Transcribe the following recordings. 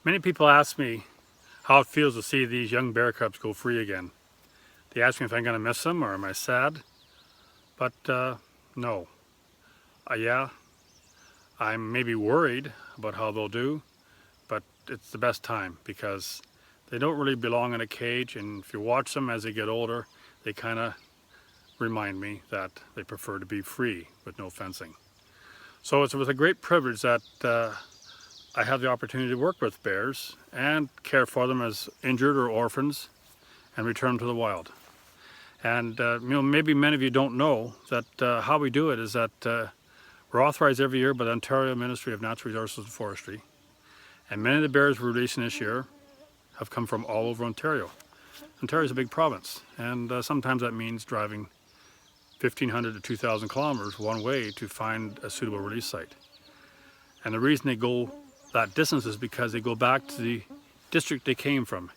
Many people ask me how it feels to see these young bear cubs go free again. They ask me if I'm going to miss them or am I sad? But no. Yeah, I'm maybe worried about how they'll do, but it's the best time because they don't really belong in a cage, and if you watch them as they get older, they kind of remind me that they prefer to be free with no fencing. So it's with a great privilege that I have the opportunity to work with bears and care for them as injured or orphans and return them to the wild. And maybe many of you don't know that how we do it is that we're authorized every year by the Ontario Ministry of Natural Resources and Forestry. And many of the bears we're releasing this year have come from all over Ontario. Ontario is a big province, and sometimes that means driving 1,500 to 2,000 kilometers one way to find a suitable release site. And the reason they go that distance is because they go back to the district they came from.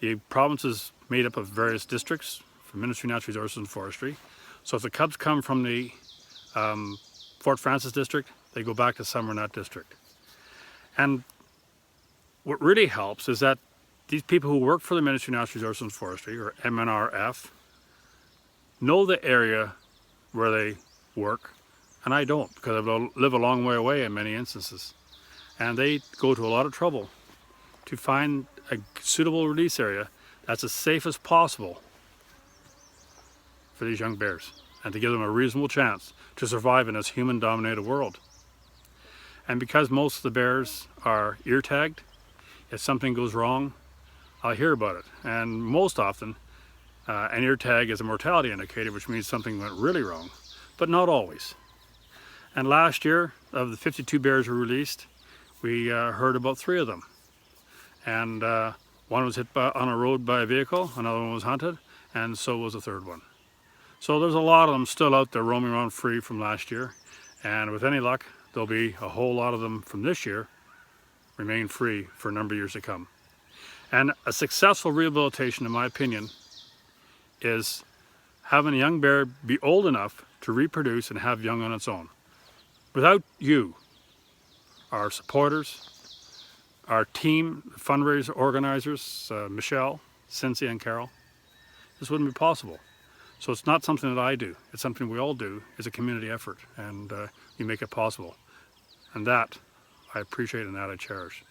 The province is made up of various districts from Ministry of Natural Resources and Forestry. So if the cubs come from the Fort Frances district, they go back to somewhere in that district. And what really helps is that these people who work for the Ministry of Natural Resources and Forestry, or MNRF, know the area where they work, and I don't, because I live a long way away in many instances. And they go to a lot of trouble to find a suitable release area that's as safe as possible for these young bears and to give them a reasonable chance to survive in this human-dominated world. And because most of the bears are ear tagged, if something goes wrong, I'll hear about it. And most often, an ear tag is a mortality indicator, which means something went really wrong, but not always. And last year, of the 52 bears we released, we heard about 3 of them. And one was hit on a road by a vehicle, another one was hunted, and so was the 3rd one. So there's a lot of them still out there roaming around free from last year, and with any luck, there'll be a whole lot of them from this year remain free for a number of years to come. And a successful rehabilitation, in my opinion, is having a young bear be old enough to reproduce and have young on its own. Without you, our supporters, our team, fundraiser organizers, Michelle, Cynthia, and Carol, this wouldn't be possible. So it's not something that I do. It's something we all do. It's a community effort, and you make it possible. And that I appreciate and that I cherish.